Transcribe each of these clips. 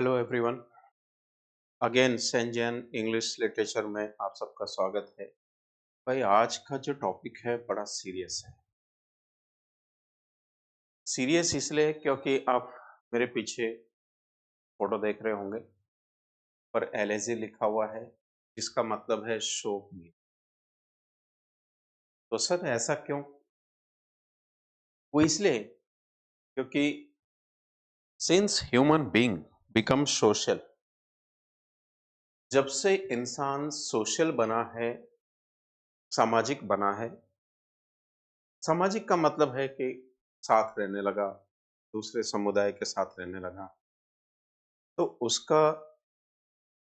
Hello everyone. Again सेंजन English literature में आप सबका स्वागत है। भाई आज का जो टॉपिक है बड़ा सीरियस है। सीरियस इसलिए क्योंकि आप मेरे पीछे फोटो देख रहे होंगे पर एलएजी लिखा हुआ है जिसका मतलब है शोक गीत। तो सर ऐसा क्यों? वो इसलिए क्योंकि since human being become social, जब से इंसान सोशल बना है, सामाजिक बना है। सामाजिक का मतलब है कि साथ रहने लगा, दूसरे समुदाय के साथ रहने लगा, तो उसका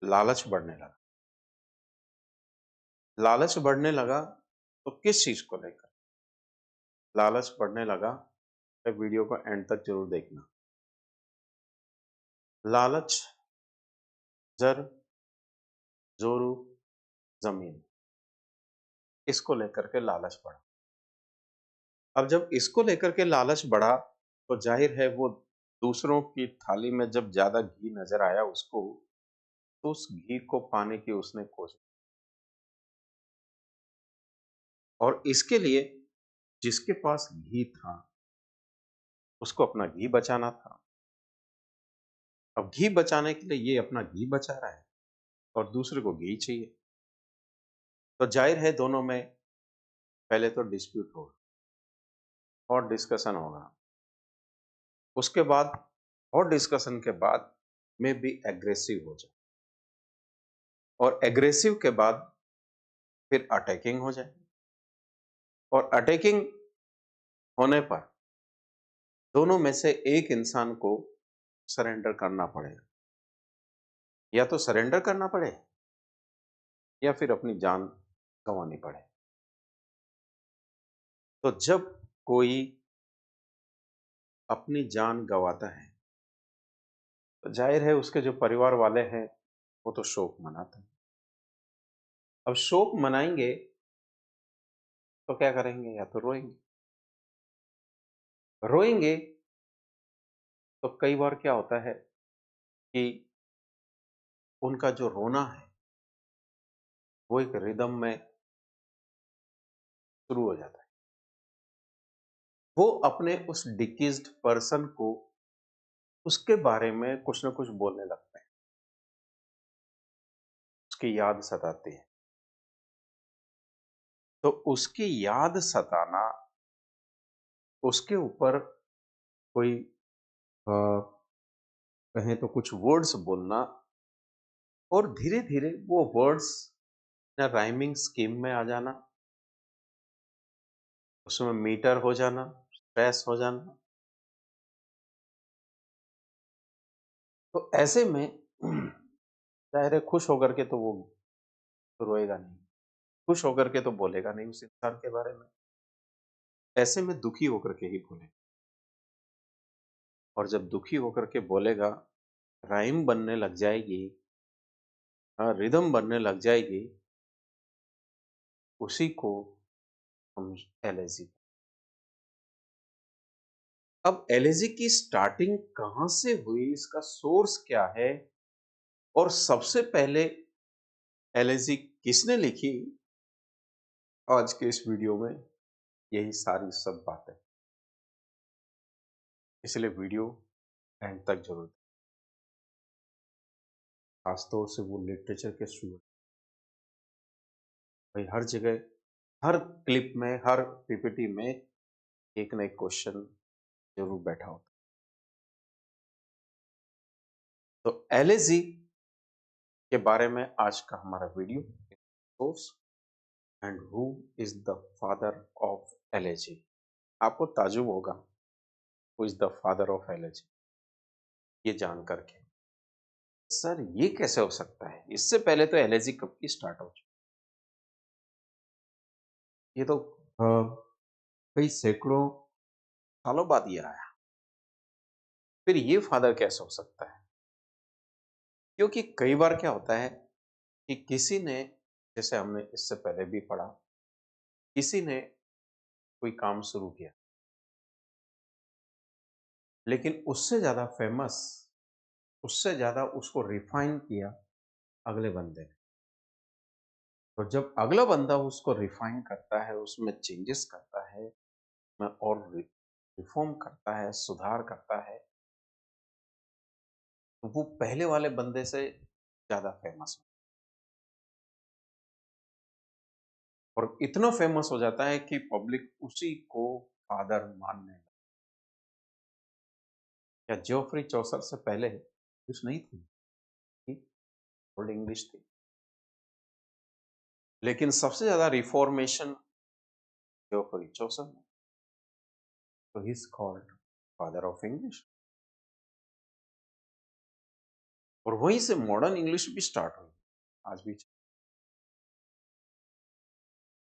लालच बढ़ने लगा। लालच बढ़ने लगा तो किस चीज को लेकर लालच बढ़ने लगा? तो वीडियो को एंड तक जरूर देखना। लालच, जर, जोरू, जमीन, इसको लेकर के लालच बढ़ा। अब जब इसको लेकर के लालच बढ़ा तो जाहिर है वो दूसरों की थाली में जब ज्यादा घी नजर आया उसको, तो उस घी को पाने की उसने कोशिश। और इसके लिए जिसके पास घी था उसको अपना घी बचाना था। अब घी बचाने के लिए ये अपना घी बचा रहा है और दूसरे को घी चाहिए, तो जाहिर है दोनों में पहले तो डिस्प्यूट होगा और डिस्कशन होगा। उसके बाद और डिस्कशन के बाद में भी एग्रेसिव हो जाए और एग्रेसिव के बाद फिर अटैकिंग हो जाए और अटैकिंग होने पर दोनों में से एक इंसान को सरेंडर करना पड़ेगा। या तो सरेंडर करना पड़े या फिर अपनी जान गंवानी पड़े। तो जब कोई अपनी जान गंवाता है तो जाहिर है उसके जो परिवार वाले हैं वो तो शोक मनाते हैं। अब शोक मनाएंगे तो क्या करेंगे? या तो रोएंगे। रोएंगे तो कई बार क्या होता है कि उनका जो रोना है वो एक रिदम में शुरू हो जाता है। वो अपने उस डिकीज्ड पर्सन को उसके बारे में कुछ ना कुछ बोलने लगते हैं, उसकी याद सताती है। तो उसकी याद सताना, उसके ऊपर कोई कहें तो कुछ वर्ड्स बोलना और धीरे धीरे वो वर्ड्स या राइमिंग स्कीम में आ जाना, उसमें मीटर हो जाना, स्ट्रेस हो जाना। तो ऐसे में जाहिर है खुश होकर के तो वो तो रोएगा नहीं, खुश होकर के तो बोलेगा नहीं उस इंसान के बारे में। ऐसे में दुखी होकर के ही बोलेगा। और जब दुखी होकर के बोलेगा, राइम बनने लग जाएगी, रिदम बनने लग जाएगी, उसी को हम एलर्जी। अब एलर्जी की स्टार्टिंग कहां से हुई, इसका सोर्स क्या है और सबसे पहले एलर्जी किसने लिखी, आज के इस वीडियो में यही सारी सब बातें। इसलिए वीडियो एंड तक जरूर, खासतौर से वो लिटरेचर के स्टूडेंट। भाई हर जगह, हर क्लिप में, हर पीपीटी में एक ना एक क्वेश्चन जरूर बैठा होता। तो एलर्जी के बारे में आज का हमारा video, source and who is the father of allergy. आपको ताजुब होगा who is the father of allergy ये जान करके। सर ये कैसे हो सकता है? इससे पहले तो एलर्जी कब की स्टार्ट हो चुकी? ये तो कई सैकड़ों सालों बाद ये आया। फिर ये फादर कैसे हो सकता है? क्योंकि कई बार क्या होता है कि किसी ने, जैसे हमने इससे पहले भी पढ़ा, किसी ने कोई काम शुरू किया लेकिन उससे ज्यादा फेमस उससे ज़्यादा उसको रिफाइन किया अगले बंदे ने। तो जब अगला बंदा उसको रिफाइन करता है, उसमें चेंजेस करता है, में और रिफॉर्म करता है, सुधार करता है, तो वो पहले वाले बंदे से ज़्यादा फेमस हो और इतना फेमस हो जाता है कि पब्लिक उसी को फादर मानने लगती है। क्या ज्योफ्री चौसर से पहले इंग्लिश नहीं थी? ओल्ड इंग्लिश थी। लेकिन सबसे ज़्यादा रिफॉर्मेशन ज्योफ्री चौसर ने, तो he is called father of English. और वहीं से मॉडर्न इंग्लिश भी स्टार्ट हुई, आज भी।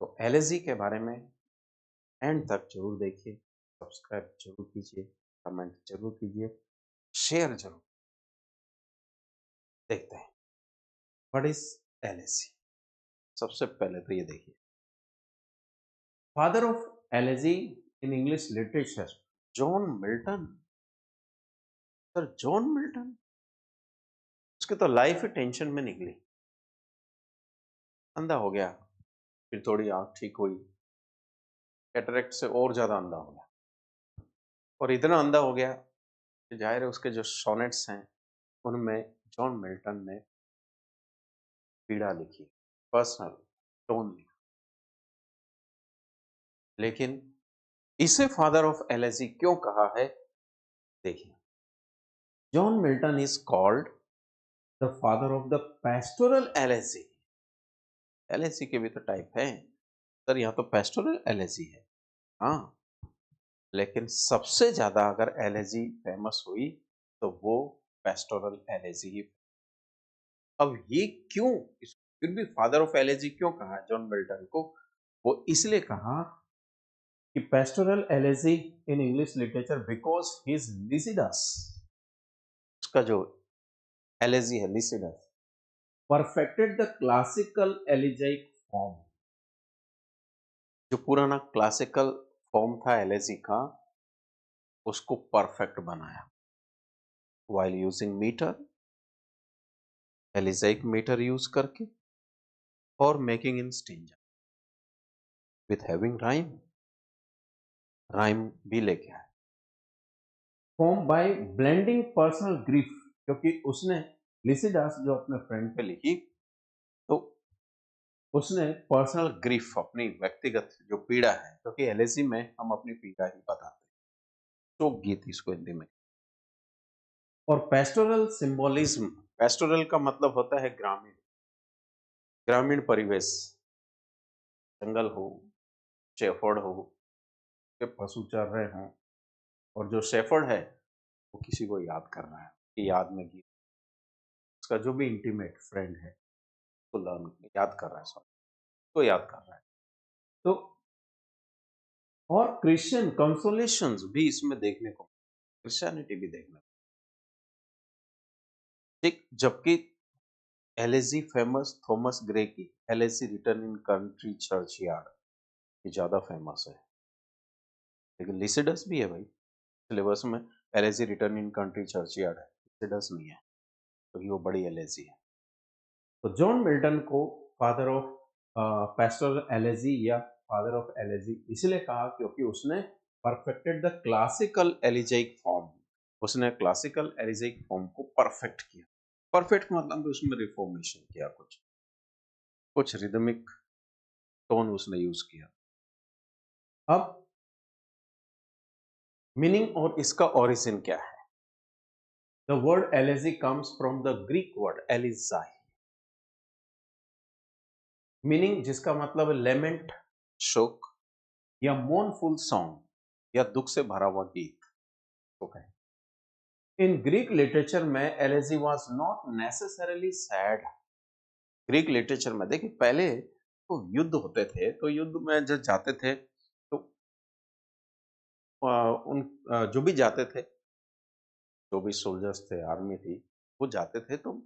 तो एलएसजी के बारे में एंड तक जरूर देखिए, सब्सक्राइब जरूर कीजिए, कमेंट जरूर कीजिए, शेयर जरूर। देखते हैं व्हाट इज एलएसजी। सबसे पहले तो ये देखिए, father of LSG in English literature John Milton. Sir John Milton, उसकी तो लाइफ ही टेंशन में निकली, अंधा हो गया, फिर थोड़ी आंख ठीक हुई, कैटरेक्ट से और ज्यादा अंधा हो गया, और इतना अंधा हो गया कि जाहिर है उसके जो सोनेट्स हैं उनमें जॉन मिल्टन ने पीड़ा लिखी, पर्सनल टोन लिखा। लेकिन इसे फादर ऑफ एलएसजी क्यों कहा है, देखिए, John Milton is called the father of the pastoral LSG. LSG के भी तो टाइप है सर, यहाँ तो पेस्टोरल एलएसजी है। हाँ, लेकिन सबसे ज्यादा अगर एलएसजी फेमस हुई तो वो पेस्टोरल एलएसजी ही। अब ये क्यों, फिर भी फादर ऑफ एलएसजी क्यों कहा जॉन मिल्टन को? वो इसलिए कहा कि pastoral elegy in English literature because his Lycidas, उसका जो एलएसजी है Lycidas, perfected the classical elegiac form. जो पुराना क्लासिकल फॉर्म था एलएसजी का, उसको परफेक्ट बनाया while using metre, elegiac metre use करके, और making in stanza with having rhyme, rhyme भी लेके आया। Form by blending personal grief, क्योंकि उसने लिसिडास जो अपने फ्रेंड पे लिखी, तो उसने पर्सनल ग्रीफ, अपनी व्यक्तिगत जो पीड़ा है, क्योंकि एलएसजी में हम अपनी पीड़ा ही बताते हैं, शोक गीत इसको हिंदी में। और पेस्टोरल सिंबोलिज्म, पेस्टोरल का मतलब होता है ग्रामीण, ग्रामीण परिवेश, जंगल हो, शेफर्ड हो, के पशु चर रहे हों, और जो शेफर्ड है वो किसी को याद कर रहा है कि याद में गीत, उसका जो भी इंटीमेट फ्रेंड है उसको लर्न याद कर रहा है, सॉरी, तो याद कर रहा है। तो और क्रिश्चियन कंसोलेशंस भी इसमें देखने को, क्रिश्चियनिटी भी देखने को, ठीक। जबकि एलएसजी फेमस थॉमस ग्रे की एलएसजी रिटर्न इन कंट्री चर्च यार्ड, ये ज्यादा फेमस है। लेकिन लिसिडस भी है भाई सिलेबस में, एलएसजी रिटर्न इन कंट्री चर्च यार्ड है, लिसिडस नहीं है, क्योंकि वो बड़ी एलएसजी है। तो जॉन मिल्टन को फादर ऑफ पेस्टोरल एलएसजी या फादर ऑफ एलएसजी इसलिए कहा क्योंकि उसने perfected the classical elegiac form, उसने क्लासिकल एलिजाइक फॉर्म को परफेक्ट किया। परफेक्ट मतलब उसमें रिफॉर्मेशन किया, कुछ रिदमिक टोन उसने यूज किया। अब मीनिंग और इसका ओरिजिन क्या है? The word elegy comes from the Greek word elegeia, meaning जिसका मतलब लेमेंट, शोक, या मोurnful सॉन्ग, या दुख से भरा हुआ गीत को कहें। इन ग्रीक लिटरेचर में elegy was not necessarily sad. Greek literature में देखिए, पहले तो युद्ध होते थे, तो युद्ध में जब जाते थे तो उन जो भी जाते थे, जो भी सोल्जर्स थे, आर्मी थी, वो जाते थे तो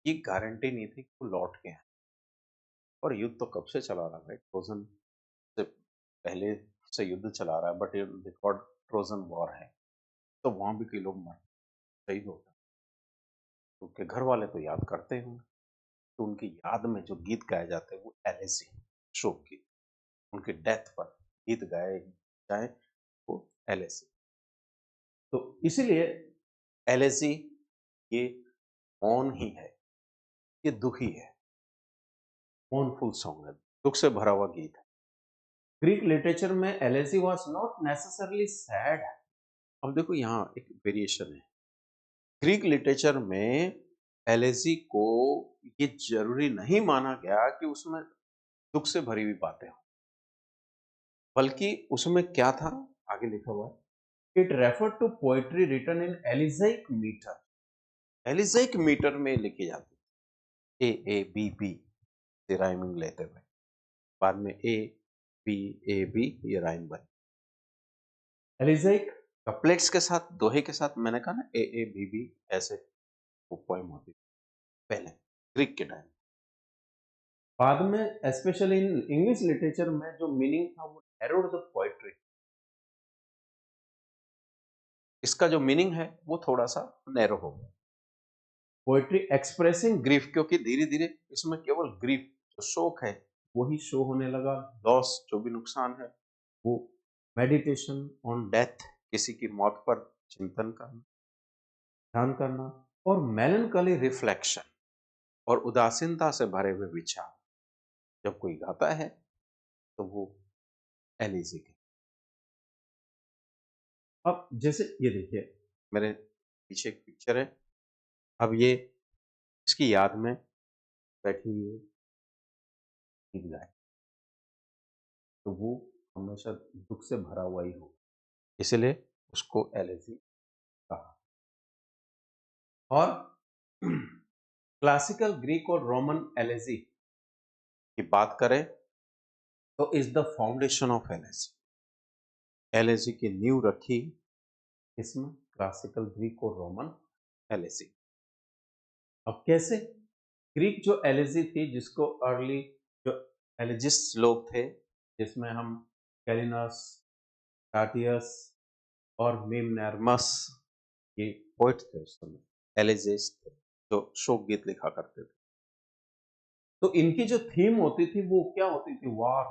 ये गारंटी नहीं थी कि वो लौट के आए। और युद्ध तो कब से चला रहा है, ट्रोजन से पहले से युद्ध चला रहा है, बट ये रिकॉर्ड ट्रोजन वॉर है, तो वहां भी कई लोग मर शहीद होते हैं। उनके घर वाले तो याद करते होंगे, तो उनकी याद में जो गीत गाए जाते हैं वो एलिजी शोक गीत, उनकी डेथ पर गीत गाए जाए वो एलिजी। तो इसीलिए एलिजी ये मौन ही है, ये दुखी है, मोurnful सॉन्ग है, दुख से भरा हुआ गीत है। ग्रीक लिटरेचर में elegy was not necessarily sad. अब देखो यहाँ एक वेरिएशन है। ग्रीक लिटरेचर में एलिजी को ये जरूरी नहीं माना गया कि उसमें दुख से भरी हुई बातें हों, बल्कि उसमें क्या था, आगे लिखा हुआ है, it refer to poetry written in elegiac metre. Elegiac metre में लिखी जाती है, ए बी बी से राइमिंग लेते हुए, बाद में ए बी ये राइम बनी। एलिजाइक कपलेट्स के साथ, दोहे के साथ, मैंने कहा ना ए बी बी ऐसे वो पोएम होती थी पहले ग्रीक के टाइम। बाद में स्पेशली इन इंग्लिश लिटरेचर में जो मीनिंग था वो नैरोड द पोएट्री, इसका जो मीनिंग है वो थोड़ा सा नैरो हो गया। पोएट्री एक्सप्रेसिंग ग्रीफ, क्योंकि धीरे धीरे इसमें केवल ग्रीफ जो शोक है वही शो होने लगा, लॉस जो भी नुकसान है वो, मेडिटेशन ऑन डेथ किसी की मौत पर चिंतन करना, ध्यान करना, और मेलनकली रिफ्लेक्शन और उदासीनता से भरे हुए विचार जब कोई गाता है तो वो एलिजी के। अब जैसे ये देखिए मेरे पीछे एक पिक्चर है, अब ये इसकी याद में बैठी हुई है गीत गाए, तो वो हमेशा दुख से भरा हुआ ही हो, इसलिए उसको एलिजी कहा। और क्लासिकल ग्रीक और रोमन एलिजी की बात करें तो is the foundation of elegy. Elegy की नींव रखी इसमें क्लासिकल ग्रीक और रोमन एलिजी। अब कैसे? ग्रीक जो एलिजी थी, जिसको अर्ली जो एलिजिस्ट लोग थे, जिसमें हम कैलिनस, टाटियस और मीमनेर्मस ये पोइट थे उस समय, एलिजिस्ट थे जो शोक गीत लिखा करते थे। तो इनकी जो थीम होती थी वो क्या होती थी? वार,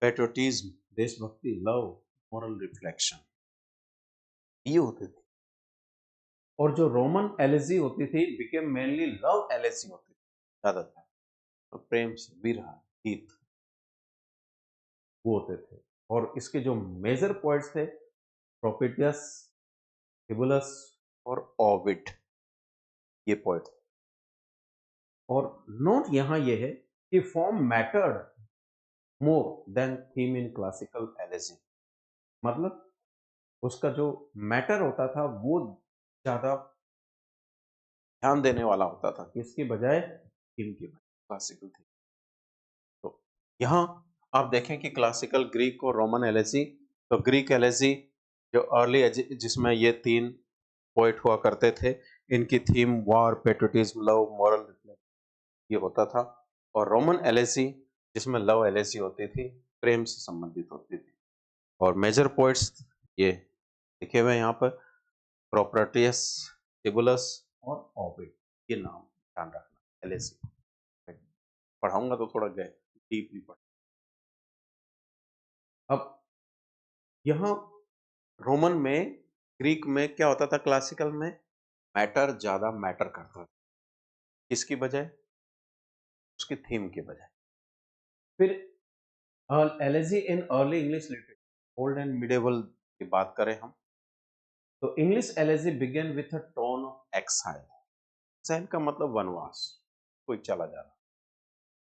पेट्रोटिज्म, देशभक्ति, लव, मॉरल रिफ्लेक्शन, ये होते थे। और जो रोमन एलिजी होती थी बिकेम मेनली लव एलिजी होती थी ज्यादातर, तो प्रेम से विरह गीत वो होते थे। और इसके जो मेजर पॉइंट्स थे, प्रोपिटियस, टिबुलस और ओविड, ये पॉइंट। और नोट यहां ये है कि form mattered more than theme in classical elegy, मतलब उसका जो मैटर होता था वो ज्यादा ध्यान देने वाला होता था किसके बजाय, थीम के बजाय, क्लासिकल थीम। तो यहाँ आप देखें कि क्लासिकल ग्रीक और रोमन एलिजी, तो ग्रीक एलिजी जो अर्ली जिसमें ये तीन पोइट हुआ करते थे, इनकी थीम वार, पेट्रोटिज्म, लव, मॉरल ये होता था। और रोमन एलिजी जिसमें लव एलिजी होती थी, प्रेम से संबंधित होती थी। और मेजर पोइट्स ये लिखे हुए यहाँ पर, प्रोप्रटियस, टिबुलस और ओविड, ये नाम ध्यान रखना एलिजी। पढ़ाऊंगा तो थोड़ा गए डीपली पढ़। अब यहाँ रोमन में, ग्रीक में क्या होता था, क्लासिकल में मैटर ज्यादा मैटर करता था, किसकी बजाय, उसकी थीम के बजाय। फिर elegy in early English literature, old and medieval की बात करें हम, तो English elegy began with a tone of exile. Exile का मतलब वनवास, कोई चला जाना,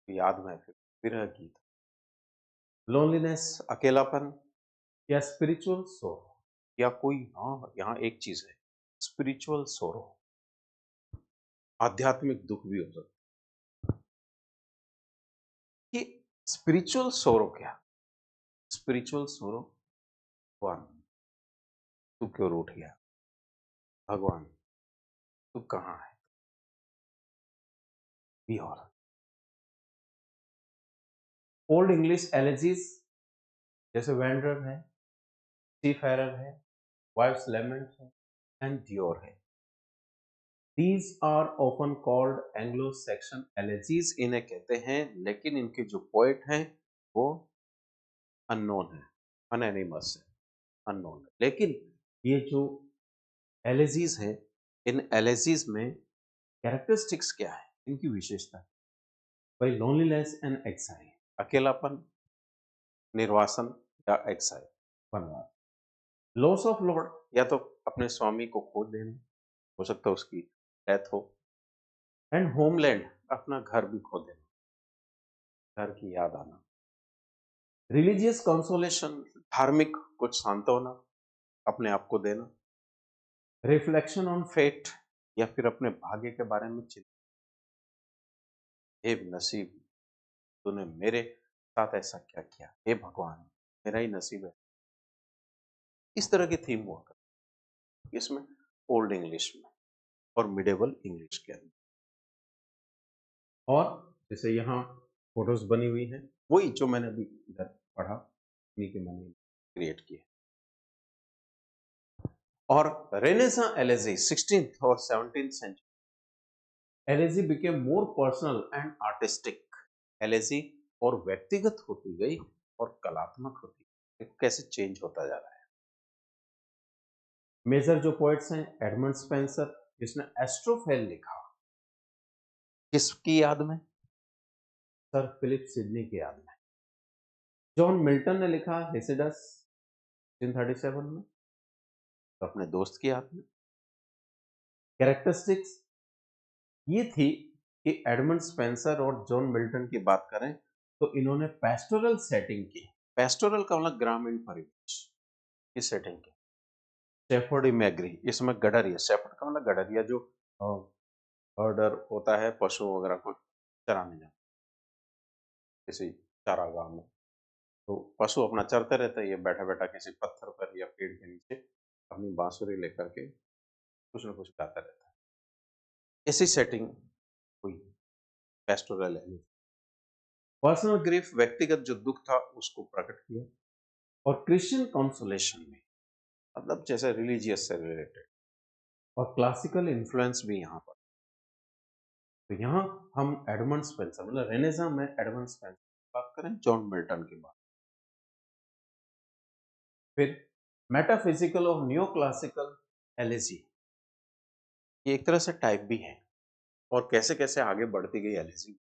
तो याद में फिर विरह गीत, लोनलीनेस, अकेलापन, या स्पिरिचुअल सोरो, या कोई, हाँ यहाँ एक चीज है, स्पिरिचुअल सोरो, आध्यात्मिक दुख भी हो सकता है। कि स्पिरिचुअल सोरो क्या, स्पिरिचुअल सोरो, भगवान तू क्यों रूठ गया, भगवान तू कहाँ है, भी और ओल्ड इंग्लिश एलिजीज जैसे वेंडरर है, सीफेरर है, वाइफ्स लेमेंट है, एंड डियोर है, these are often called Anglo Saxon elegies इन्हें कहते हैं, लेकिन इनके जो पोएट हैं वो अननोन है, अनएनिमस है, अननोन है। लेकिन ये जो एलेजीज हैं, इन एलेजीज में कैरेक्टरिस्टिक्स क्या है, इनकी विशेषता? भाई लोनलीनेस एंड एक्साइल, अकेलापन, निर्वासन या एक्साइल, वनवास, लॉस ऑफ लॉर्ड, या तो अपने स्वामी को खो देना, हो सकता है उसकी डेथ हो, एंड होमलैंड, अपना घर भी खो देना, घर की याद आना, रिलीजियस कंसोलेशन, धार्मिक कुछ सांत्वना अपने आप को देना, रिफ्लेक्शन ऑन फेट, या फिर अपने भाग्य के बारे में चिंता, हे नसीब, तूने मेरे साथ ऐसा क्या किया, हे भगवान, मेरा ही नसीब है। इस तरह की थीम हुआ करती इसमें, ओल्ड इंग्लिश में और मिडेवल इंग्लिश के अंदर। और जैसे यहाँ फोटोज बनी हुई हैं, वही जो मैंने अभी इधर पढ़ा, उन्हीं के मैंने क्रिएट किए। और रेनेसां एलेजी 16th और 17th century, elegy became more personal and artistic, elegy और व्यक्तिगत होती गई और कलात्मक होती गई। देखो कैसे चेंज होता जा रहा है। मेजर जो पोएट्स हैं, एडमंड स्पेंसर, जिसने एस्ट्रोफेल लिखा, किसकी याद में? सर फिलिप सिडनी की याद में। जॉन मिल्टन ने लिखा हेसिडस 1637 में, तो अपने दोस्त की याद में। कैरेक्टरिस्टिक्स ये थी कि एडमंड स्पेंसर और जॉन मिल्टन की बात करें तो इन्होंने पेस्टोरल सेटिंग की। पेस्टोरल का मतलब ग्रामीण परिवेश की सेटिंग की। शेफर्ड इमेग्री, इसमें गडरिया, शेफर्ड का मतलब गडरिया, जो हर्डर होता है, पशु वगैरह को चराने जाता किसी चारागाह में, तो पशु अपना चरते रहते हैं, ये बैठा बैठा किसी पत्थर पर या पेड़ के नीचे अपनी बांसुरी लेकर के कुछ न कुछ गाता रहता है। ऐसी सेटिंग हुई पेस्टोरल एलिमेंट। पर्सनल ग्रीफ, व्यक्तिगत जो दुख था उसको प्रकट किया। और क्रिश्चियन कंसोलेशन में, मतलब जैसे रिलीजियस से रिलेटेड, और क्लासिकल इन्फ्लुएंस भी यहाँ पर। तो यहाँ हम एडमंड स्पेंसर, मतलब रेनेसां में एडमंड स्पेंसर की बात करें, जॉन मिल्टन की बात, फिर मेटाफिजिकल और न्यो क्लासिकल एलेजी, ये एक तरह से टाइप भी है, और कैसे कैसे आगे बढ़ती गई एलेजी।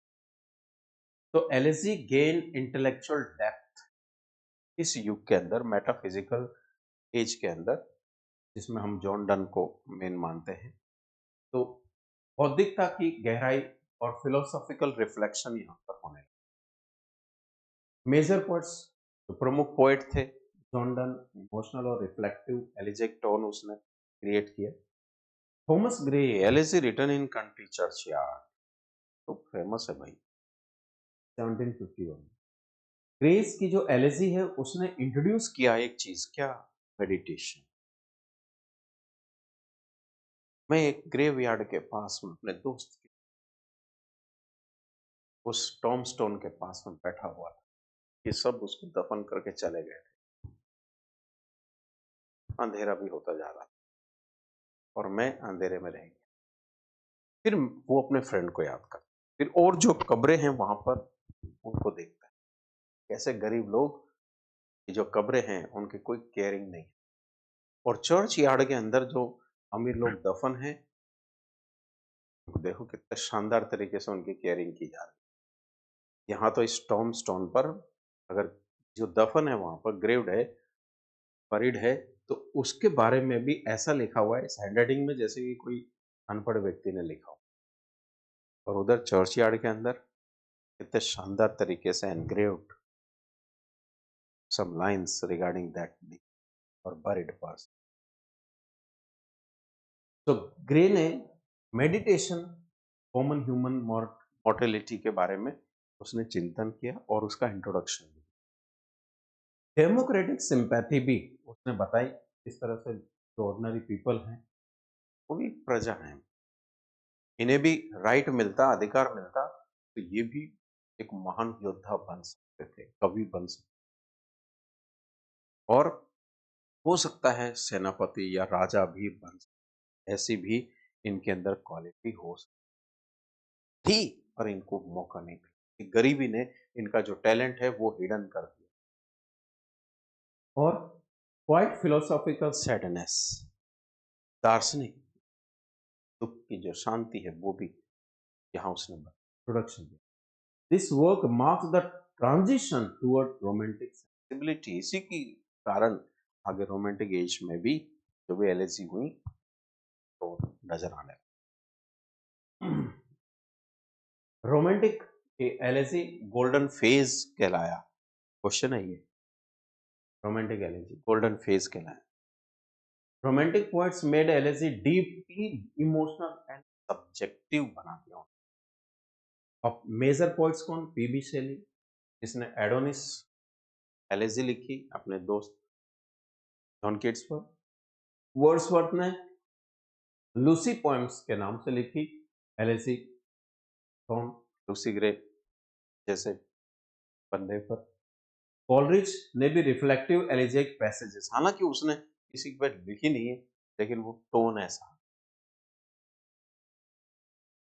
तो एलेजी गेन इंटेलेक्चुअल डेप्थ इस युग के अंदर, मेटाफिजिकल एज के अंदर, जिसमें हम जॉन डन को मेन मानते हैं। तो बौद्धिकता की गहराई और फिलोसॉफिकल रिफ्लेक्शन यहाँ पर होने लगे। मेजर पोएट्स, जो प्रमुख पोएट थे, जॉन डन इमोशनल और रिफ्लेक्टिव एलिजिक टोन उसने क्रिएट किया। Thomas Gray, elegy written in country churchyard, तो फेमस है भाई, 1751। ग्रेस की जो एलेजी है उसने इंट्रोड्यूस किया एक चीज, क्या? मेडिटेशन। मैं एक ग्रेवयार्ड के पास में अपने दोस्त के उस टॉम स्टोन के पास में बैठा हुआ था, ये सब उसको दफन करके चले गए थे। अंधेरा भी होता जा रहा था और मैं अंधेरे में रह गया। फिर वो अपने फ्रेंड को याद कर, फिर और जो कब्रें हैं वहां पर उनको देखता है, कैसे गरीब लोग की जो कब्रें हैं उनकी कोई केयरिंग नहीं, और चर्च यार्ड के अंदर जो अमीर लोग दफन हैं, देखो कितने शानदार तरीके से उनकी केयरिंग की जा रही है। यहाँ तो इस टॉम स्टोन पर अगर जो दफन है वहां पर ग्रेव्ड है, बरीड है, तो उसके बारे में भी ऐसा लिखा हुआ है इस हैंडराइटिंग में जैसे कि कोई अनपढ़ व्यक्ति ने लिखा हो। और उधर चर्च यार्ड के अंदर कितने शानदार तरीके से engraved some lines regarding that or buried person. तो ग्रे ने मेडिटेशन, कॉमन ह्यूमन मॉर्टेलिटी के बारे में उसने चिंतन किया और उसका इंट्रोडक्शन दिया। डेमोक्रेटिक सिंपैथी भी उसने बताई, इस तरह से जो ऑर्डिनरी पीपल हैं वो भी प्रजा हैं, इन्हें भी राइट मिलता, अधिकार मिलता, तो ये भी एक महान योद्धा बन सकते थे, कवि बन सकते, और हो सकता है सेनापति या राजा भी बन सकते, ऐसी भी इनके अंदर क्वालिटी हो सकती थी, पर इनको मौका नहीं मिला। गरीबी ने इनका जो टैलेंट है वो हिडन कर दिया। और क्वाइट फिलोसॉफिकल सैडनेस, दार्शनिक दुख की जो शांति है वो भी यहाँ उसने प्रोडक्शन दिया। This work marks the transition toward romantic sensibility. इसी की कारण आगे रोमांटिक एज में भी जो भी एलएसी हुई तो नजर आने लगा। रोमांटिक एलएसी गोल्डन फेज कहलाया। क्वेश्चन है ये, रोमांटिक एलएसी गोल्डन फेज कहलाया। Romantic poets made LAC deeply emotional and subjective बना दिया। अब मेजर पोएट्स कौन? पीबी शेली, जिसने एडोनिस एलएसी लिखी अपने दोस्त जॉन किट्स पर। वर्ड्सवर्थ ने लूसी पोएम्स के नाम से लिखी एलएसी कौन? लूसी ग्रे जैसे बंदे पर। कॉलरिज ने भी रिफ्लेक्टिव एलिजिक पैसेजेस, हालांकि उसने किसी की बात लिखी नहीं है लेकिन वो टोन ऐसा।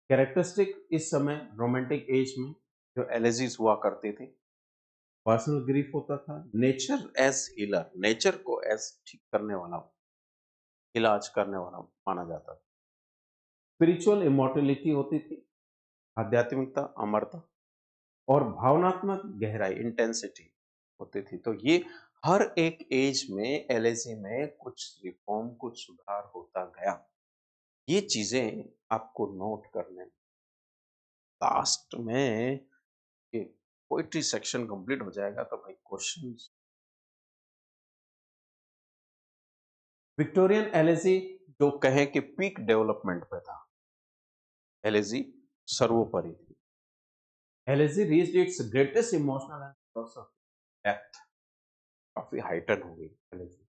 कैरेक्टरिस्टिक इस समय रोमांटिक एज में जो एलिजीज हुआ करते थे, पर्सनल ग्रीफ होता था, नेचर एज हीलर, नेचर को एज ठीक करने वाला, इलाज करने वाला माना जाता था। स्पिरिचुअल इमोर्टलिटी होती थी, आध्यात्मिकता, अमरता और भावनात्मक गहराई, इंटेंसिटी होती थी। तो ये हर एक एज में एलएसी में कुछ रिफॉर्म, कुछ सुधार होता गया। ये चीजें आपको नोट करने, लास्ट में ये पोइट्री सेक्शन कंप्लीट हो जाएगा तो भाई क्वेश्चंस। विक्टोरियन एलएसी जो कहे कि पीक डेवलपमेंट पे था, एलएसी सर्वोपरि थी। LAC reached it's greatest emotional and philosophical depth, काफी हाइटन हो गई एलएसी।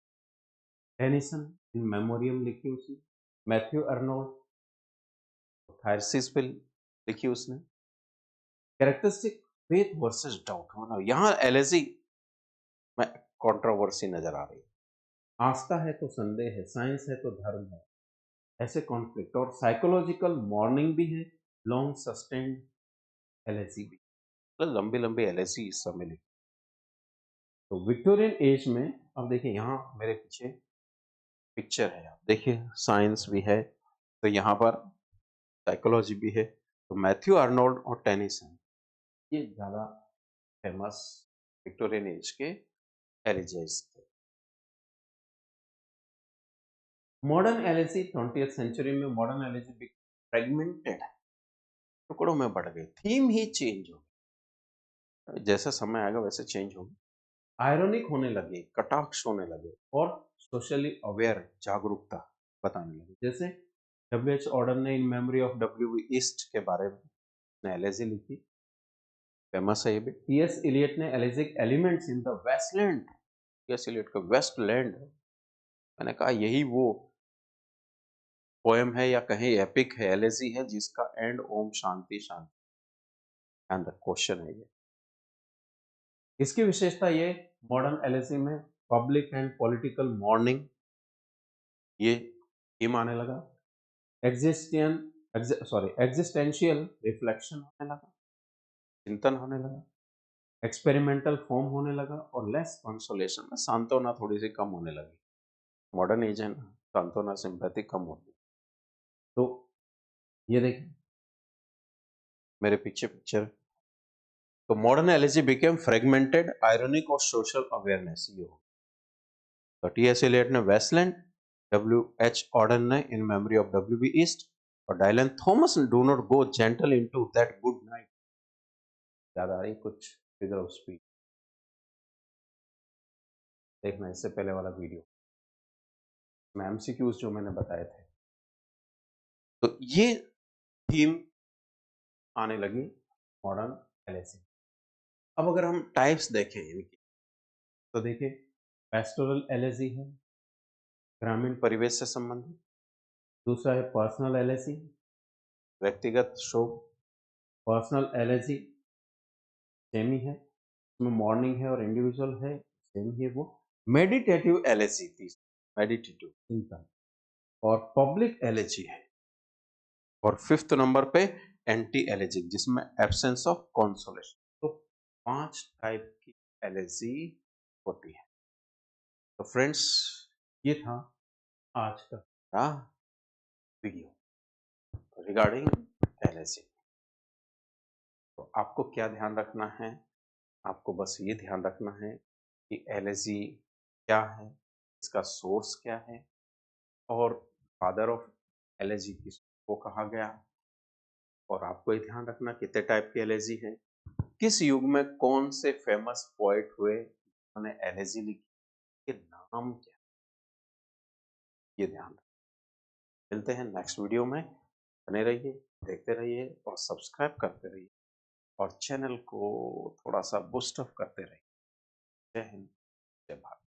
टेनिसन इन मेमोरियम लिखी उसने, मैथ्यू अर्नोल्ड थायरसिस पे लिखी उसने। कैरेक्टरिस्टिक फेथ वर्सेस डाउट, मतलब यहाँ एलएसी में कंट्रोवर्सी नजर आ रही है। आस्था है तो संदेह है, साइंस है तो धर्म है, ऐसे कॉन्फ्लिक्ट। और साइकोलॉजिकल मॉर्निंग भी है, लॉन्ग सस्टेन्ड एलएसी भी, मतलब लंबी लंबी एलएसी इस समय लिखी। तो विक्टोरियन एज में, अब देखिए यहाँ मेरे पीछे पिक्चर है, आप देखिए साइंस भी है तो यहाँ पर साइकोलॉजी भी है। तो मैथ्यू अर्नोल्ड और टेनिसन ये ज्यादा फेमस विक्टोरियन एज के एलिजेस थे। मॉडर्न एलएसी 20th सेंचुरी में मॉडर्न एलएसी फ्रेगमेंटेड, टुकड़ों में बढ़ गए, थीम ही चेंज हो गई, जैसा समय आएगा वैसे चेंज होगी। आयरनिक होने लगे, कटाक्ष होने लगे और सोशली अवेयर, जागरूकता बताने लगे। जैसे डब्ल्यू.एच. ऑर्डर ने in memory of W B. East के बारे में एलएसी लिखी, फेमस है ये भी। टी.एस. इलियट ने elegiac elements in the Waste Land, T S. Eliot का वेस्टलैंड, मैंने कहा यही वो पोएम है या कहें एपिक है, एलएसी है जिसका end Om shanti shanti, and the question है ये। इसकी विशेषता ये, मॉडर्न एलएसी में पब्लिक एंड पॉलिटिकल मॉर्निंग ये थीम आने लगा, एग्जिस्टेंशियल रिफ्लेक्शन होने लगा, चिंतन होने लगा, एक्सपेरिमेंटल फॉर्म होने लगा और लेस कंसोलेशन में सांत्वना थोड़ी सी कम होने लगी। मॉडर्न एज है ना, सांत्वना सिंपैथी कम होती। तो ये देखें मेरे पीछे पिक्चर। तो modern elegy became fragmented, ironic और सोशल अवेयरनेस ये हो। तो टी.एस. इलियट ने वेस्टलैंड, डब्ल्यू.एच. ऑर्डर ने इन मेमोरी ऑफ डब्ल्यू.बी. ईस्ट और Dylan Thomas do not go gentle into that good night. याद आ रही कुछ फिगर ऑफ स्पीच, देखना इससे पहले वाला वीडियो में एमसीक्यूज जो मैंने बताए थे। तो ये थीम आने लगी मॉडर्न एलएसी। अब अगर हम टाइप्स देखें इनकी, तो देखिए पेस्टोरल एलएसी है, ग्रामीण परिवेश से संबंधित। दूसरा है पर्सनल एलएसी, व्यक्तिगत शोक। पर्सनल एलएसी सेम ही है, इसमें मॉर्निंग है और इंडिविजुअल है, सेम ही है वो। मेडिटेटिव एलएसी थी, मेडिटेटिव चिंतन। और पब्लिक एलएसी है, और फिफ्थ नंबर पे एंटी एलर्जिक, जिसमें एब्सेंस ऑफ कॉन्सोलेशन। तो 5 टाइप की एलर्जी होती है। तो फ्रेंड्स, ये था आज का हमारा वीडियो रिगार्डिंग एलर्जी। तो आपको क्या ध्यान रखना है? आपको बस ये ध्यान रखना है कि एलर्जी क्या है, इसका सोर्स क्या है, और फादर ऑफ एलर्जी किसको कहा गया, और आपको ये ध्यान रखना कितने टाइप की एलर्जी है, किस युग में कौन से फेमस पोएट हुए जिन्होंने एलर्जी लिखी, के नाम क्या, ये ध्यान रखना। मिलते हैं नेक्स्ट वीडियो में। बने रहिए, देखते रहिए और सब्सक्राइब करते रहिए, और चैनल को थोड़ा सा बूस्ट अप करते रहिए। जय हिंद, जय भारत।